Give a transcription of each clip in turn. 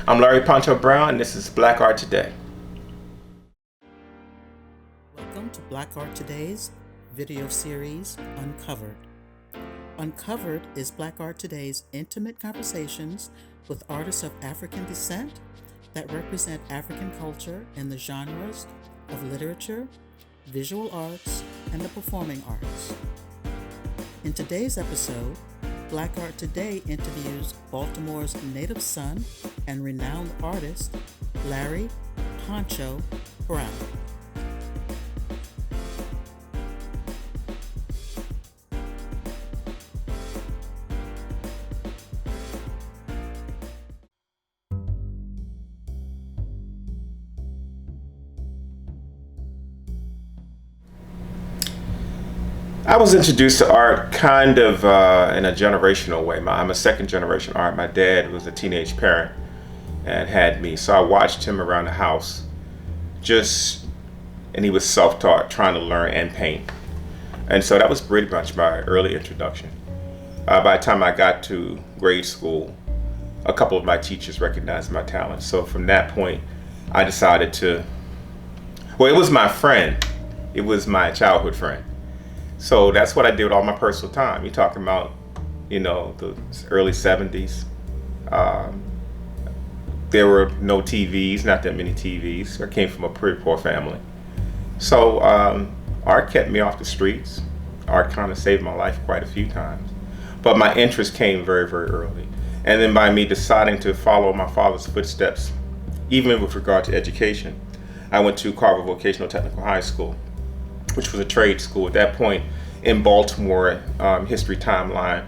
I'm Larry Poncho Brown, and this is Black Art Today. Welcome to Black Art Today's video series, UnCovered. UnCovered is Black Art Today's intimate conversations with artists of African descent that represent African culture in the genres of literature, visual arts, and the performing arts. In today's episode, Black Art Today interviews Baltimore's native son and renowned artist, Larry Poncho Brown. I was introduced to art kind of in a generational way. I'm a second generation art. My dad was a teenage parent and had me, so I watched him around the house and he was self-taught, trying to learn and paint. And so that was pretty much my early introduction. By the time I got to grade school, a couple of my teachers recognized my talent. So from that point, I decided it was my friend. It was my childhood friend. So that's what I did with all my personal time. You're talking about, the early 70s. There were no TVs, not that many TVs. I came from a pretty poor family. So art kept me off the streets. Art kind of saved my life quite a few times. But my interest came very, very early. And then by me deciding to follow my father's footsteps, even with regard to education, I went to Carver Vocational-Technical High School, which was a trade school. At that point in Baltimore history timeline,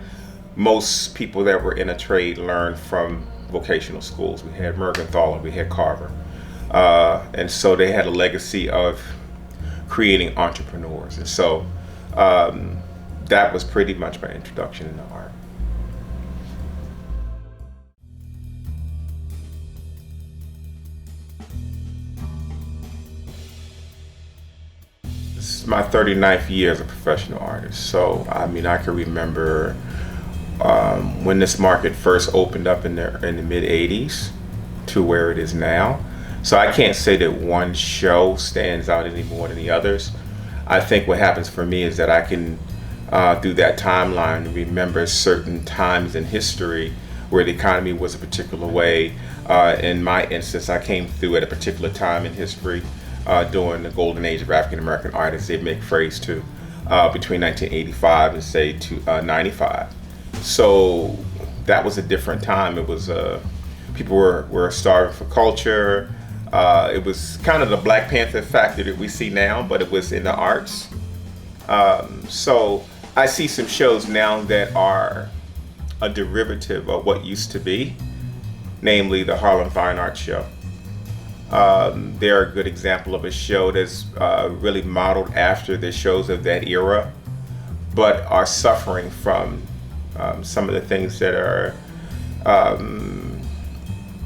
most people that were in a trade learned from vocational schools. We had Mergenthaler, we had Carver. And so they had a legacy of creating entrepreneurs. And so that was pretty much my introduction into art. This is my 39th year as a professional artist. So, I can remember when this market first opened up in the mid 80s to where it is now. So I can't say that one show stands out any more than the others. I think what happens for me is that I can, through that timeline, remember certain times in history where the economy was a particular way. In my instance, I came through at a particular time in history during the golden age of African American art, as they make phrase to, between 1985 and say 95. So that was a different time. It was people were starving for culture. It was kind of the Black Panther factor that we see now, but it was in the arts. So I see some shows now that are a derivative of what used to be, namely the Harlem Fine Arts Show. They're a good example of a show that's really modeled after the shows of that era, but are suffering from some of the things that are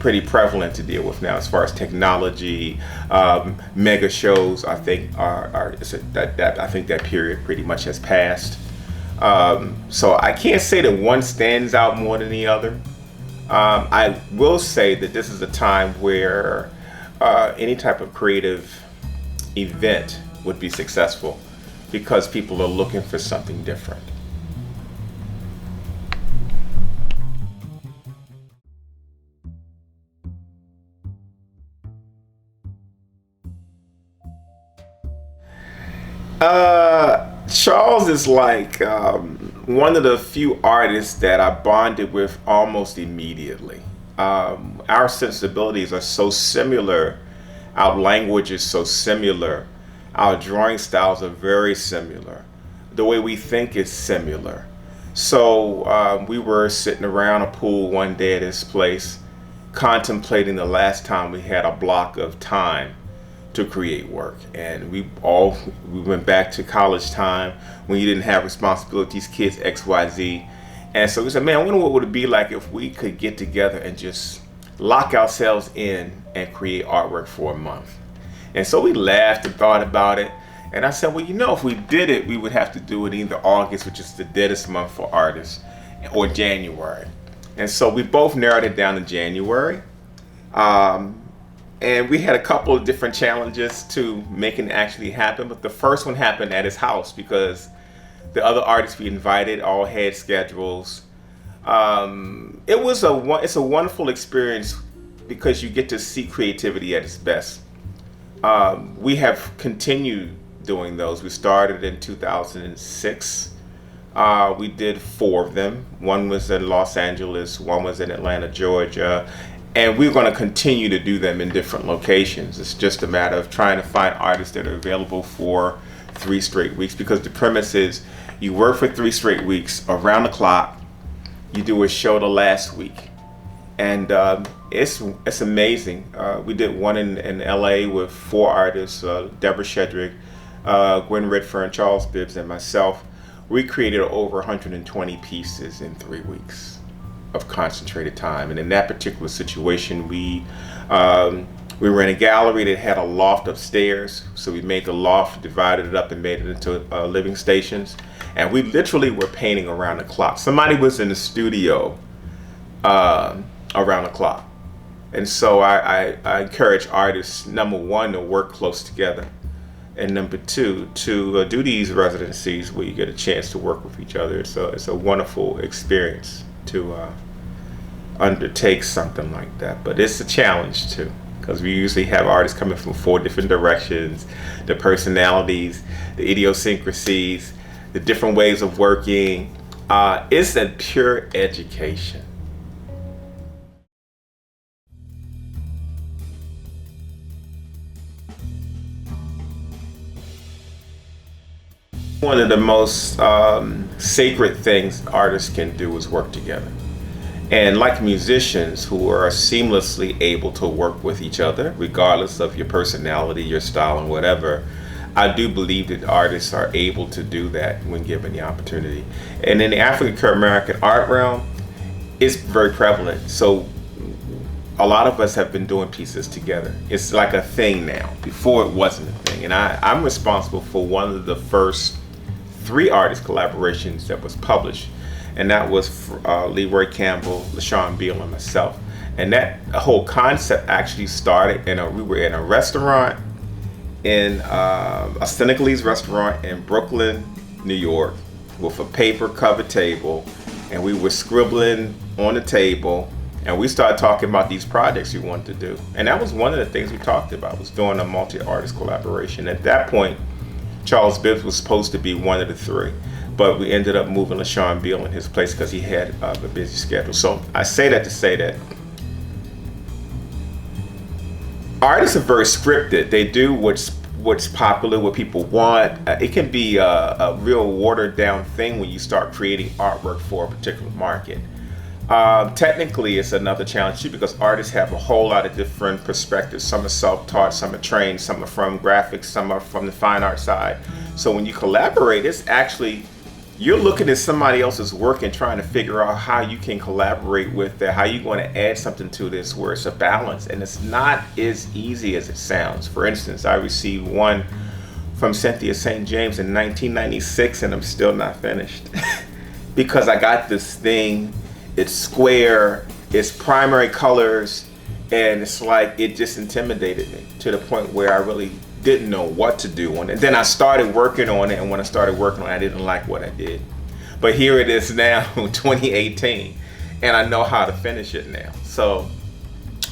pretty prevalent to deal with now, as far as technology. Mega shows, I think, I think that period pretty much has passed. So I can't say that one stands out more than the other. I will say that this is a time where any type of creative event would be successful because people are looking for something different. Charles is like one of the few artists that I bonded with almost immediately. Our sensibilities are so similar, our language is so similar, our drawing styles are very similar, the way we think is similar. So we were sitting around a pool one day at his place, contemplating the last time we had a block of time to create work. And we went back to college time when you didn't have responsibilities, kids, XYZ. And so we said, man, I wonder what would it be like if we could get together and just lock ourselves in and create artwork for a month. And so we laughed and thought about it. And I said, well, if we did it, we would have to do it either August, which is the deadest month for artists, or January. And so we both narrowed it down to January. Um, and we had a couple of different challenges to making it actually happen. But the first one happened at his house because the other artists we invited all had schedules. It's a wonderful experience because you get to see creativity at its best. We have continued doing those. We started in 2006. We did 4 of them. One was in Los Angeles, one was in Atlanta, Georgia, and we're going to continue to do them in different locations. It's just a matter of trying to find artists that are available for 3 straight weeks, because the premise is you work for 3 straight weeks around the clock. You do a show the last week, and it's amazing. We did one in LA with 4 artists, Deborah Shedrick, Gwen Redfern, Charles Bibbs, and myself. We created over 120 pieces in 3 weeks of concentrated time. And in that particular situation, we were in a gallery that had a loft upstairs. So we made the loft, divided it up, and made it into living stations. And we literally were painting around the clock. Somebody was in the studio around the clock. And so I encourage artists, number one, to work close together. And number two, to do these residencies where you get a chance to work with each other. So it's a wonderful experience to undertake something like that. But it's a challenge too, because we usually have artists coming from 4 different directions, the personalities, the idiosyncrasies, the different ways of working. It's a pure education. One of the most sacred things artists can do is work together. And like musicians who are seamlessly able to work with each other, regardless of your personality, your style, and whatever, I do believe that artists are able to do that when given the opportunity. And in the African American art realm, it's very prevalent. So a lot of us have been doing pieces together. It's like a thing now. Before it wasn't a thing. And I'm responsible for one of the first 3 artist collaborations that was published, and that was Leroy Campbell, LaShawn Beal, and myself. And that whole concept actually started we were in a restaurant, in a Senegalese restaurant in Brooklyn, New York, with a paper covered table, and we were scribbling on the table, and we started talking about these projects we wanted to do. And that was one of the things we talked about, was doing a multi-artist collaboration. At that point, Charles Bibbs was supposed to be one of the 3, but we ended up moving LaShawn Beal in his place because he had a busy schedule. So I say that to say that artists are very scripted. They do what's popular, what people want. It can be a real watered down thing when you start creating artwork for a particular market. Technically, it's another challenge too, because artists have a whole lot of different perspectives. Some are self-taught, some are trained, some are from graphics, some are from the fine art side. So when you collaborate, it's actually, you're looking at somebody else's work and trying to figure out how you can collaborate with that, how you're going to add something to this where it's a balance. And it's not as easy as it sounds. For instance, I received one from Cynthia St. James in 1996, and I'm still not finished because I got this thing. It's square, it's primary colors, and it's like it just intimidated me to the point where I really didn't know what to do on it. And then I started working on it, and when I started working on it, I didn't like what I did. But here it is now, 2018, and I know how to finish it now. So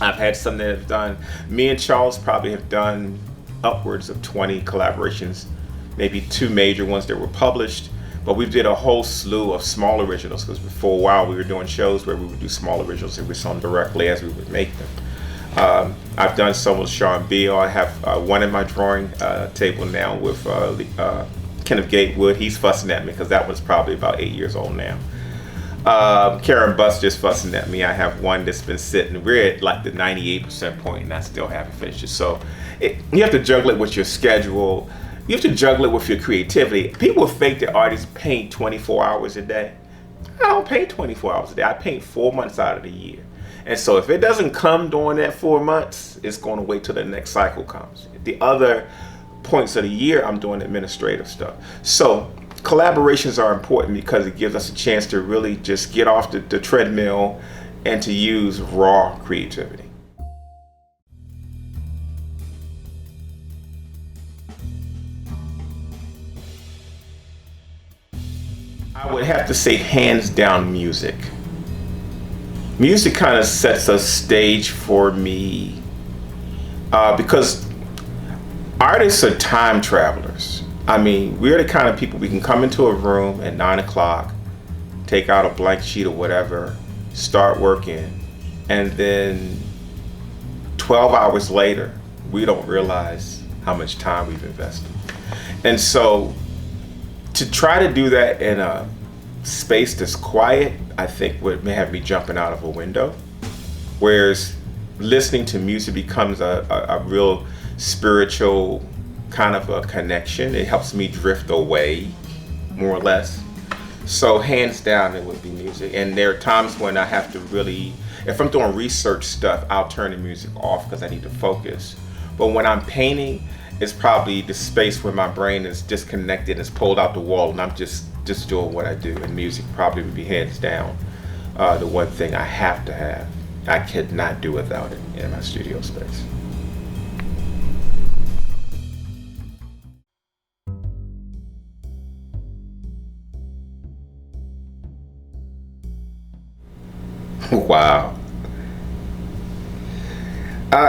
I've had some that have done, me and Charles probably have done upwards of 20 collaborations, maybe 2 major ones that were published. But we did a whole slew of small originals, because for a while we were doing shows where we would do small originals and we saw them directly as we would make them. I've done some with Sean Beal. I have one in my drawing table now with Kenneth Gatewood. He's fussing at me because that one's probably about 8 years old now. Karen Buss just fussing at me. I have one that's been sitting. We're at like the 98% point, and I still haven't finished it. So you have to juggle it with your schedule. You have to juggle it with your creativity. People think that artists paint 24 hours a day. I don't paint 24 hours a day. I paint 4 months out of the year. And so if it doesn't come during that 4 months, it's going to wait till the next cycle comes. The other points of the year, I'm doing administrative stuff. So collaborations are important because it gives us a chance to really just get off the treadmill and to use raw creativity. I would have to say hands down music. Music kind of sets a stage for me because artists are time travelers. I mean, we're the kind of people we can come into a room at 9 o'clock, take out a blank sheet or whatever, start working, and then 12 hours later, we don't realize how much time we've invested. And so to try to do that in a space that's quiet, I think may have me jumping out of a window. Whereas listening to music becomes a real spiritual kind of a connection. It helps me drift away, more or less. So hands down, it would be music. And there are times when I have to really, if I'm doing research stuff, I'll turn the music off because I need to focus. But when I'm painting, it's probably the space where my brain is disconnected, it's pulled out the wall, and I'm just doing what I do. And music probably would be hands down the one thing I have to have. I could not do without it in my studio space. Wow.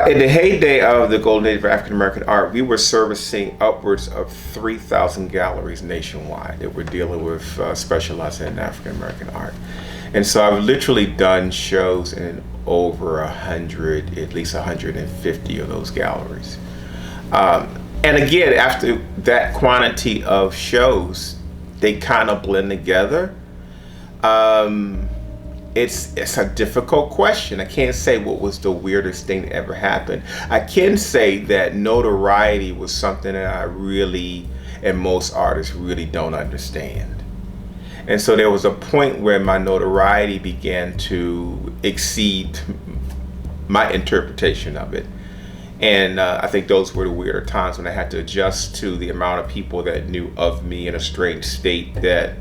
In the heyday of the golden age of African American art, we were servicing upwards of 3,000 galleries nationwide that were dealing with specializing in African American art. And so I've literally done shows in over 100, at least 150 of those galleries. And again, after that quantity of shows, they kind of blend together. It's a difficult question. I can't say what was the weirdest thing that ever happened. I can say that notoriety was something that I really, and most artists really don't understand. And so there was a point where my notoriety began to exceed my interpretation of it. And I think those were the weirder times when I had to adjust to the amount of people that knew of me in a strange state that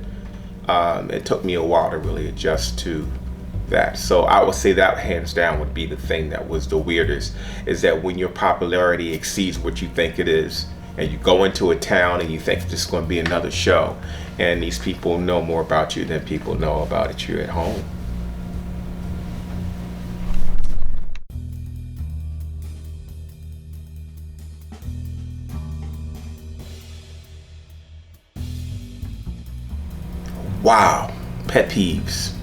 it took me a while to really adjust to that. So I would say that hands down would be the thing that was the weirdest, is that when your popularity exceeds what you think it is, and you go into a town and you think this is going to be another show, and these people know more about you than people know about it you at home. Wow, pet peeves.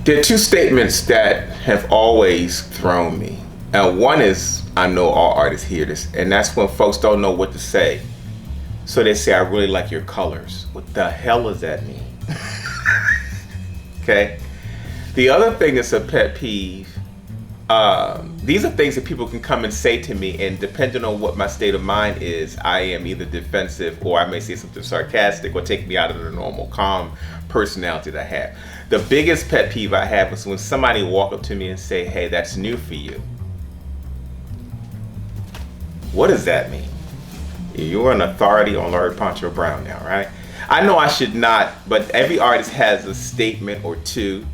There are two statements that have always thrown me. And one is, I know all artists hear this, and that's when folks don't know what to say. So they say, I really like your colors. What the hell does that mean? Okay. The other thing that's a pet peeve, these are things that people can come and say to me, and depending on what my state of mind is, I am either defensive, or I may say something sarcastic, or take me out of the normal calm personality that I have. The biggest pet peeve I have is when somebody walk up to me and say, hey, that's new for you. What does that mean? You're an authority on Lord Poncho Brown now, right? I know I should not, but every artist has a statement or two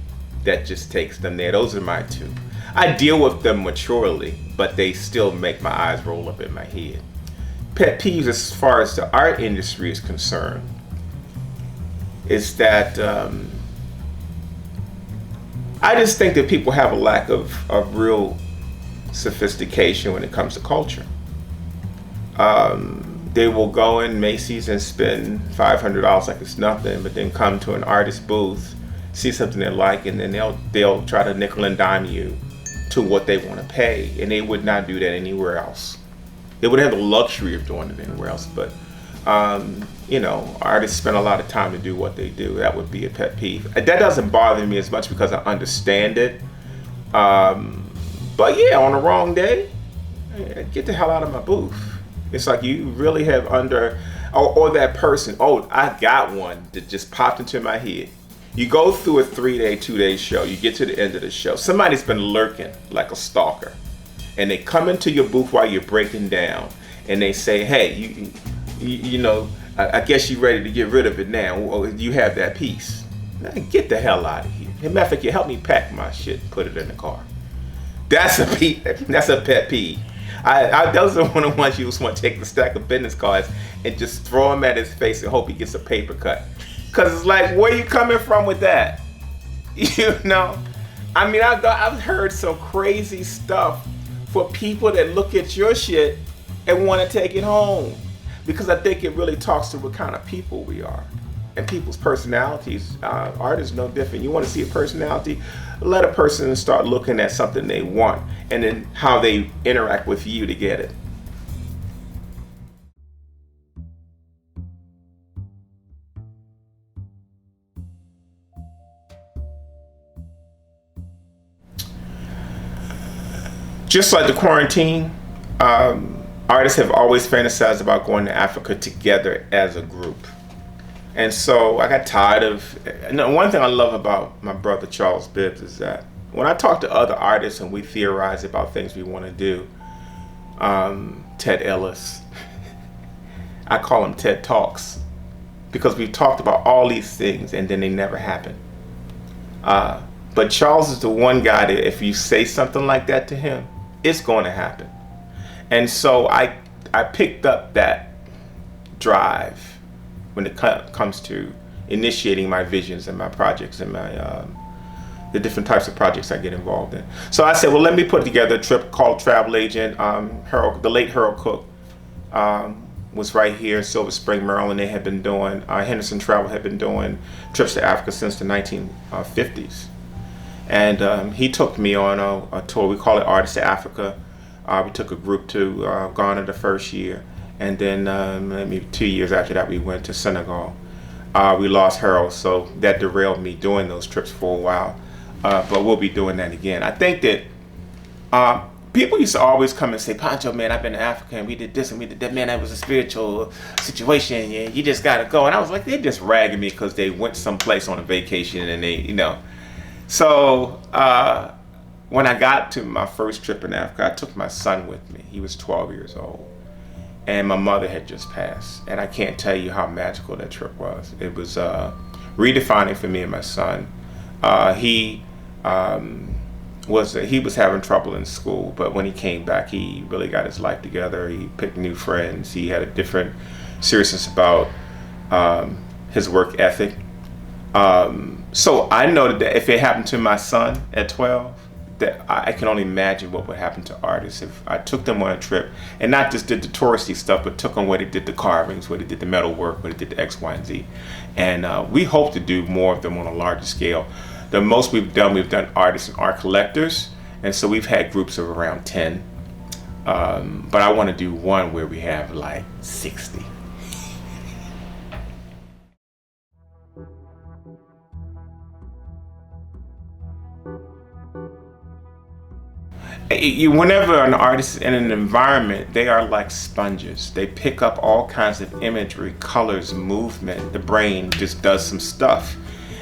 that just takes them there. Those are my two. I deal with them maturely, but they still make my eyes roll up in my head. Pet peeves as far as the art industry is concerned is that I just think that people have a lack of real sophistication when it comes to culture. They will go in Macy's and spend $500 like it's nothing, but then come to an artist booth, see something they like, and then they'll try to nickel and dime you to what they want to pay, and they would not do that anywhere else. They wouldn't have the luxury of doing it anywhere else, but artists spend a lot of time to do what they do. That would be a pet peeve. That doesn't bother me as much because I understand it. But yeah, on the wrong day, get the hell out of my booth. It's like you really have or that person, I got one that just popped into my head. You go through a 3-day, 2-day show, you get to the end of the show, somebody's been lurking like a stalker, and they come into your booth while you're breaking down, and they say, hey, I guess you're ready to get rid of it now. Or you have that piece. Now, get the hell out of here. As a matter of fact, help me pack my shit and put it in the car. That's a pet peeve. Those are one of the ones you just want to take the stack of business cards and just throw them at his face and hope he gets a paper cut. Because it's like, where you coming from with that? You know? I mean, I've heard some crazy stuff for people that look at your shit and want to take it home. Because I think it really talks to what kind of people we are. And people's personalities. Art is no different. You want to see a personality? Let a person start looking at something they want and then how they interact with you to get it. Just like the quarantine, artists have always fantasized about going to Africa together as a group. And so I got tired of, one thing I love about my brother Charles Bibbs is that when I talk to other artists and we theorize about things we want to do, Ted Ellis, I call him TED Talks, because we've talked about all these things and then they never happen. But Charles is the one guy that if you say something like that to him, it's going to happen. And so I picked up that drive when it comes to initiating my visions and my projects and my the different types of projects I get involved in. So I said, well, let me put together a trip called Travel Agent. The late Harold Cook was right here in Silver Spring, Maryland. They had been doing, Henderson Travel had been doing trips to Africa since the 1950s. And he took me on a tour. We call it Artists to Africa. We took a group to Ghana the first year. And then maybe 2 years after that, we went to Senegal. We lost Harold, so that derailed me doing those trips for a while. But we'll be doing that again. I think that people used to always come and say, Poncho, man, I've been to Africa and we did this and we did that. Man, that was a spiritual situation. Yeah, you just got to go. And I was like, they're just ragging me because they went someplace on a vacation and they, you know. So when I got to my first trip in Africa, I took my son with me. He was 12 years old. And my mother had just passed. And I can't tell you how magical that trip was. It was redefining for me and my son. He was having trouble in school, but when he came back, he really got his life together. He picked new friends. He had a different seriousness about his work ethic. So I know that if it happened to my son at 12, that I can only imagine what would happen to artists if I took them on a trip and not just did the touristy stuff, but took them where they did the carvings, where they did the metal work, where they did the X, Y, and Z. And we hope to do more of them on a larger scale. The most we've done artists and art collectors, and so we've had groups of around 10. But I want to do one where we have like 60. Whenever an artist is in an environment, they are like sponges. They pick up all kinds of imagery, colors, movement. The brain just does some stuff.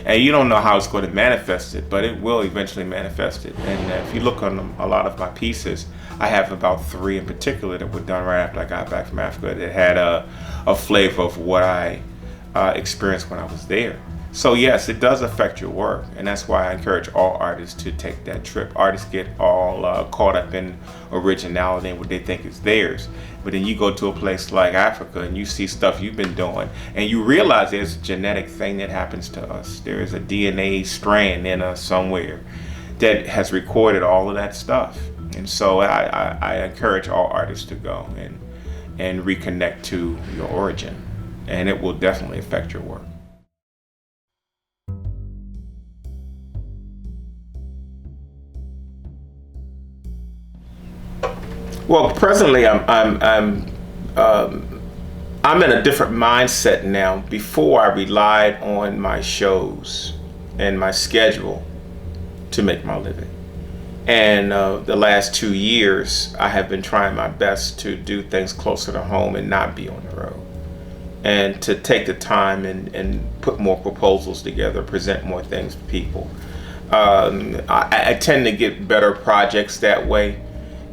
And you don't know how it's going to manifest it, but it will eventually manifest it. And if you look on a lot of my pieces, I have about 3 in particular that were done right after I got back from Africa that had a flavor of what I experienced when I was there. So yes, it does affect your work, and that's why I encourage all artists to take that trip. Artists get all caught up in originality and what they think is theirs. But then you go to a place like Africa and you see stuff you've been doing, and you realize there's a genetic thing that happens to us. There is a DNA strand in us somewhere that has recorded all of that stuff. And so I encourage all artists to go and reconnect to your origin, and it will definitely affect your work. Well, presently I'm in a different mindset now. Before, I relied on my shows and my schedule to make my living. And the last 2 years, I have been trying my best to do things closer to home and not be on the road. And to take the time and put more proposals together, present more things to people. I tend to get better projects that way.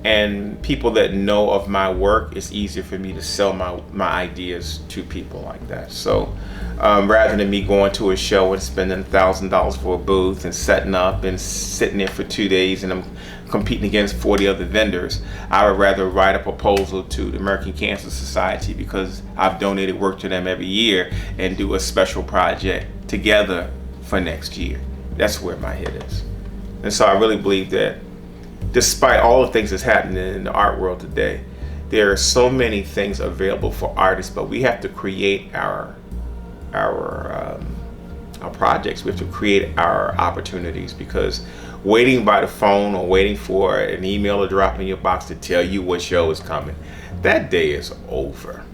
and people that know of my work, it's easier for me to sell my ideas to people like that. So rather than me going to a show and spending $1,000 for a booth and setting up and sitting there for 2 days and I'm competing against 40 other vendors, I would rather write a proposal to the American Cancer Society, because I've donated work to them every year, and do a special project together for next year. That's where my head is. And so I really believe that despite all the things that's happening in the art world today, there are so many things available for artists, but we have to create our projects. We have to create our opportunities, because waiting by the phone or waiting for an email to drop in your box to tell you what show is coming, that day is over.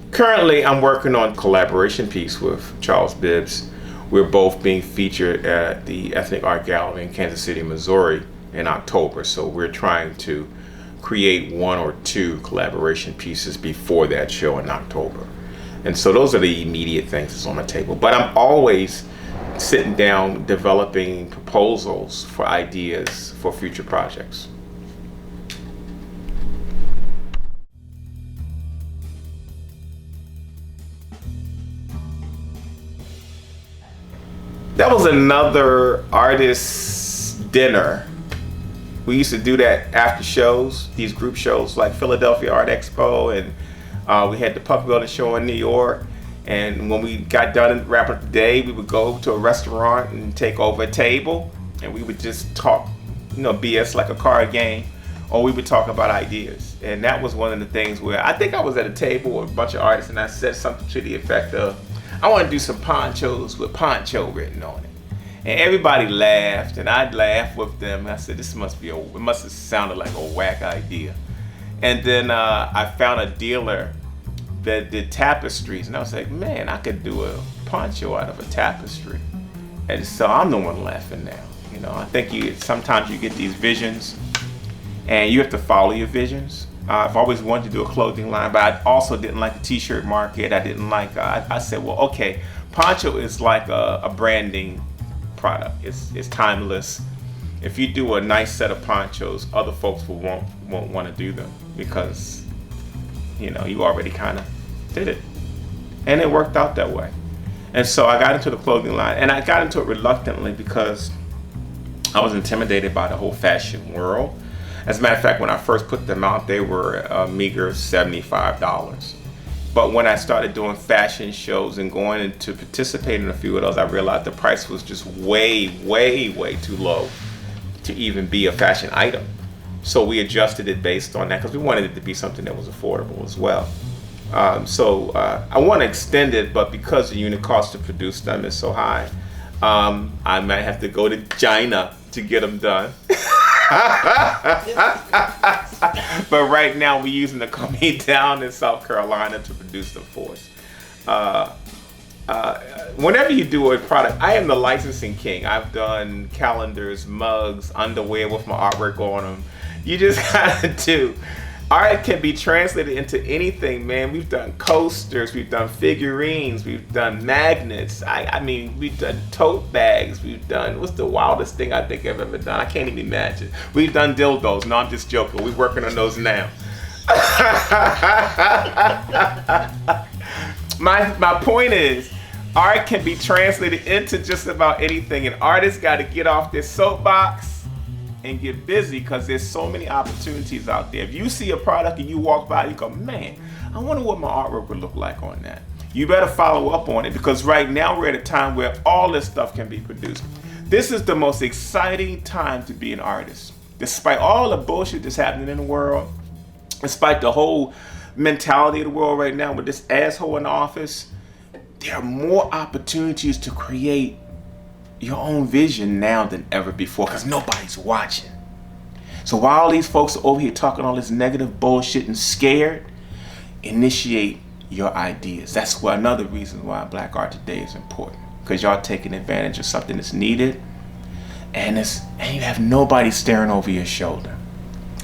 Currently, I'm working on a collaboration piece with Charles Bibbs. We're both being featured at the Ethnic Art Gallery in Kansas City, Missouri in October. So we're trying to create 1 or 2 collaboration pieces before that show in October. And so those are the immediate things that's on my table. But I'm always sitting down developing proposals for ideas for future projects. That was another artist's dinner. We used to do that after shows, these group shows like Philadelphia Art Expo, and we had the Puck Building show in New York. And when we got done and wrap up the day, we would go to a restaurant and take over a table, and we would just talk, BS like a card game, or we would talk about ideas. And that was one of the things where I think I was at a table with a bunch of artists, and I said something to the effect of, I want to do some ponchos with Poncho written on it. And everybody laughed, and I'd laugh with them. And I said, it must have sounded like a whack idea. And then I found a dealer that did tapestries, and I was like, man, I could do a poncho out of a tapestry. And so I'm the one laughing now. I think sometimes you get these visions, and you have to follow your visions. I've always wanted to do a clothing line, but I also didn't like the t-shirt market. I didn't like, I said, well, okay, poncho is like a branding product. It's timeless. If you do a nice set of ponchos, other folks won't want to do them, because you already kind of did it, and it worked out that way. And so I got into the clothing line, and I got into it reluctantly because I was intimidated by the whole fashion world. As a matter of fact, when I first put them out, they were a meager $75. But when I started doing fashion shows and going in to participate in a few of those, I realized the price was just way, way, way too low to even be a fashion item. So we adjusted it based on that, because we wanted it to be something that was affordable as well. So I want to extend it, but because the unit cost to produce them is so high, I might have to go to China to get them done. But right now we're using the company down in South Carolina to produce them for us. Whenever you do a product, I am the licensing king. I've done calendars, mugs, underwear with my artwork on them. You just gotta do. Art can be translated into anything, man. We've done coasters, we've done figurines, we've done magnets. I mean, we've done tote bags, we've done, what's the wildest thing I think I've ever done? I can't even imagine. We've done dildos. No, I'm just joking. We're working on those now. My point is, art can be translated into just about anything, and artists got to get off their soapbox and get busy, because there's so many opportunities out there. If you see a product and you walk by, you go, man, I wonder what my artwork would look like on that. You better follow up on it, because right now we're at a time where all this stuff can be produced. This is the most exciting time to be an artist. Despite all the bullshit that's happening in the world, despite the whole mentality of the world right now with this asshole in the office, there are more opportunities to create your own vision now than ever before, because nobody's watching. So while all these folks are over here talking all this negative bullshit and scared, initiate your ideas. That's another reason why Black Art Today is important, because y'all taking advantage of something that's needed, and you have nobody staring over your shoulder.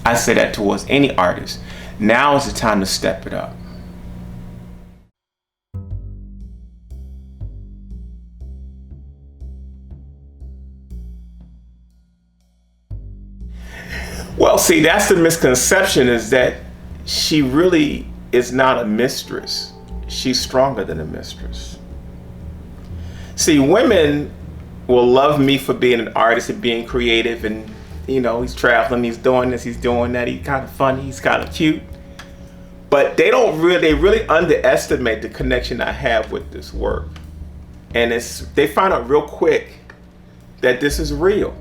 I say that towards any artist. Now is the time to step it up. Well, see, that's the misconception, is that she really is not a mistress. She's stronger than a mistress. See, women will love me for being an artist and being creative, and he's traveling, he's doing this, he's doing that, he's kind of funny, he's kind of cute. But they really underestimate the connection I have with this work. And they find out real quick that this is real.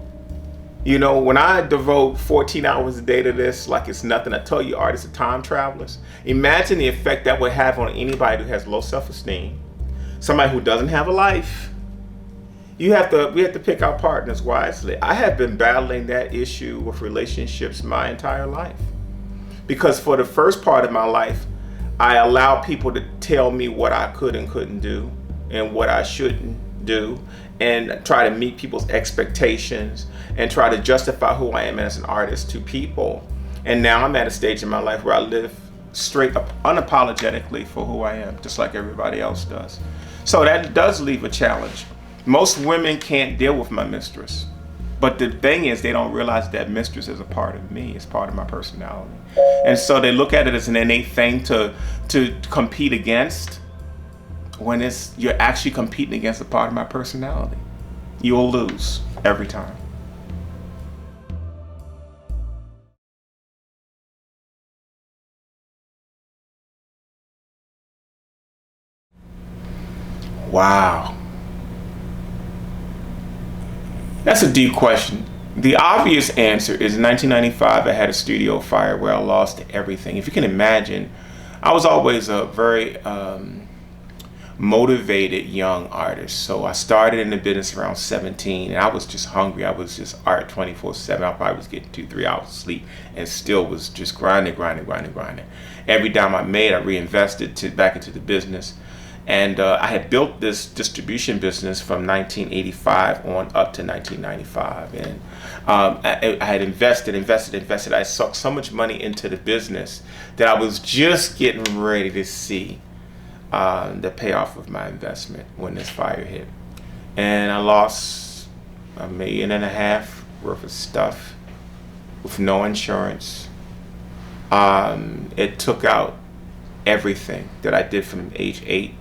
When I devote 14 hours a day to this, like it's nothing, I tell you, artists are time travelers. Imagine the effect that would have on anybody who has low self-esteem, somebody who doesn't have a life. We have to pick our partners wisely. I have been battling that issue with relationships my entire life. Because for the first part of my life, I allowed people to tell me what I could and couldn't do and what I shouldn't do, and try to meet people's expectations and try to justify who I am as an artist to people. And now I'm at a stage in my life where I live straight up unapologetically for who I am, just like everybody else does. So that does leave a challenge. Most women can't deal with my mistress. But the thing is, they don't realize that mistress is a part of me. It's part of my personality. And so they look at it as an innate thing to compete against, when you're actually competing against a part of my personality. You'll lose every time. Wow. That's a deep question. The obvious answer is in 1995, I had a studio fire where I lost everything. If you can imagine, I was always a very motivated young artist. So I started in the business around 17, and I was just hungry. I was just art 24/7. I probably was getting 2-3 hours of sleep and still was just grinding. Every dime I made, I reinvested back into the business. And I had built this distribution business from 1985 on up to 1995. And I had invested. I sucked so much money into the business that I was just getting ready to see the payoff of my investment when this fire hit. And I lost $1.5 million worth of stuff with no insurance. It took out everything that I did from age 8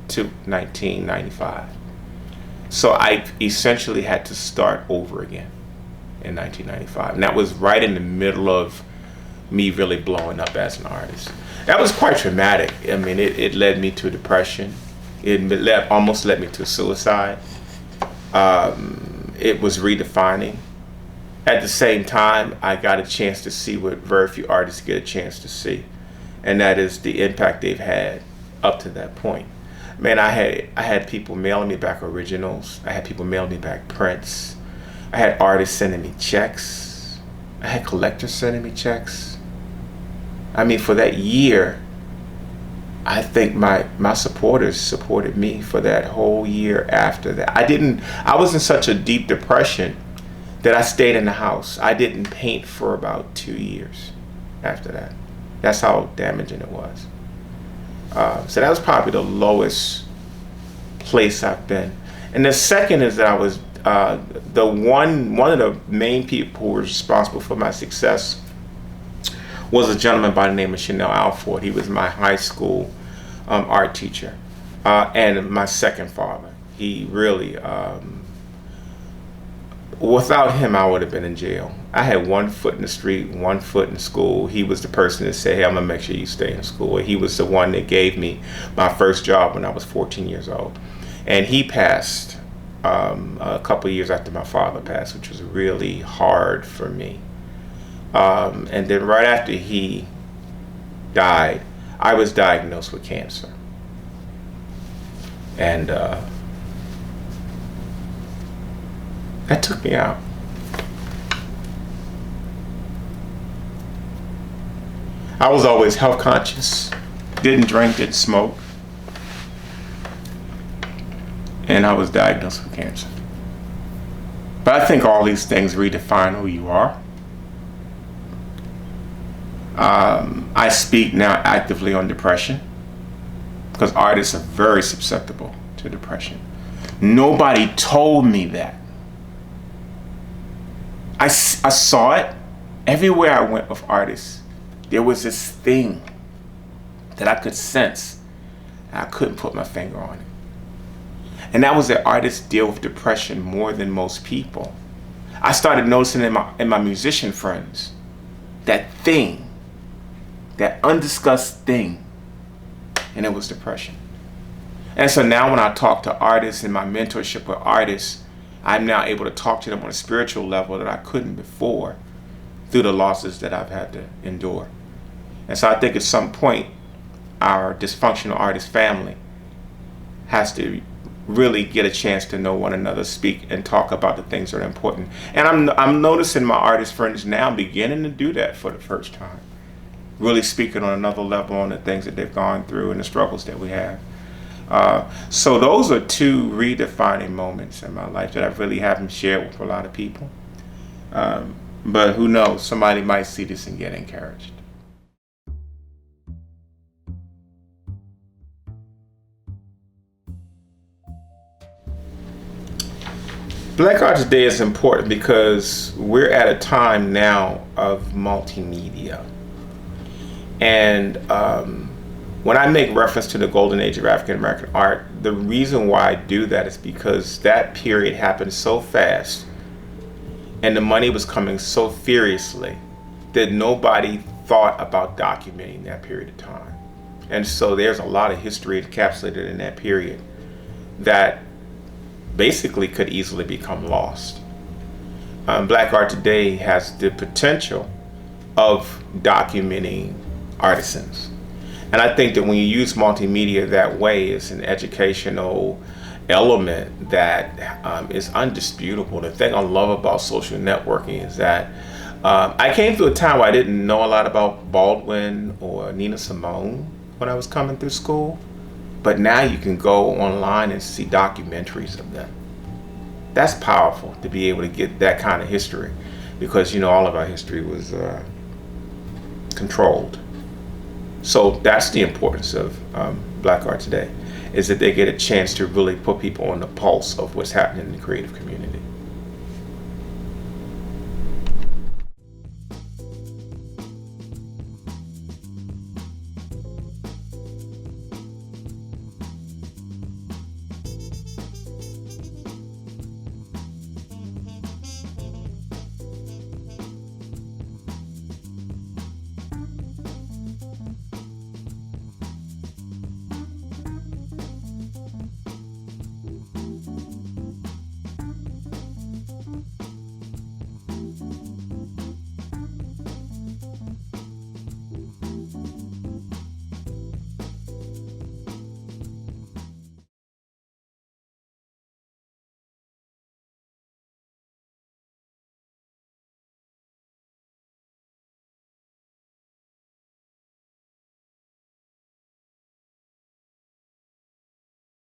to 1995. So I essentially had to start over again in 1995. And that was right in the middle of me really blowing up as an artist. That was quite traumatic. I mean, it led me to depression. It almost led me to suicide. It was redefining. At the same time, I got a chance to see what very few artists get a chance to see. And that is the impact they've had up to that point. Man, I had people mailing me back originals. I had people mailing me back prints. I had artists sending me checks. I had collectors sending me checks. I mean, for that year, I think my supporters supported me for that whole year after that. I was in such a deep depression that I stayed in the house. I didn't paint for about 2 years after that. That's how damaging it was. So that was probably the lowest place I've been. And the second is that I was one of the main people who was responsible for my success was a gentleman by the name of Chanel Alford. He was my high school art teacher and my second father. He really, without him, I would have been in jail. I had one foot in the street, one foot in school. He was the person that said, hey, I'm gonna make sure you stay in school. He was the one that gave me my first job when I was 14 years old. And he passed a couple of years after my father passed, which was really hard for me. And then right after he died, I was diagnosed with cancer. And that took me out. I was always health conscious, didn't drink, didn't smoke, and I was diagnosed with cancer. But I think all these things redefine who you are. I speak now actively on depression because artists are very susceptible to depression. Nobody told me that. I saw it everywhere I went with artists, there was this thing that I could sense, and I couldn't put my finger on it. And that was that artists deal with depression more than most people. I started noticing in my musician friends, that thing, that undiscussed thing, and it was depression. And so now when I talk to artists in my mentorship with artists, I'm now able to talk to them on a spiritual level that I couldn't before through the losses that I've had to endure. And so I think at some point, our dysfunctional artist family has to really get a chance to know one another, speak and talk about the things that are important. And I'm noticing my artist friends now beginning to do that for the first time. Really speaking on another level on the things that they've gone through and the struggles that we have. So those are two redefining moments in my life that I really haven't shared with a lot of people. But who knows, somebody might see this and get encouraged. Black Art Today is important because we're at a time now of multimedia. And when I make reference to the golden age of African American art, the reason why I do that is because that period happened so fast and the money was coming so furiously that nobody thought about documenting that period of time. And so there's a lot of history encapsulated in that period that basically could easily become lost. Black Art Today has the potential of documenting artisans. And I think that when you use multimedia that way, it's an educational element that is undisputable. The thing I love about social networking is that I came through a time where I didn't know a lot about Baldwin or Nina Simone when I was coming through school. But now you can go online and see documentaries of them. That's powerful to be able to get that kind of history because, you know, all of our history was controlled. So that's the importance of Black Art Today, is that they get a chance to really put people on the pulse of what's happening in the creative community.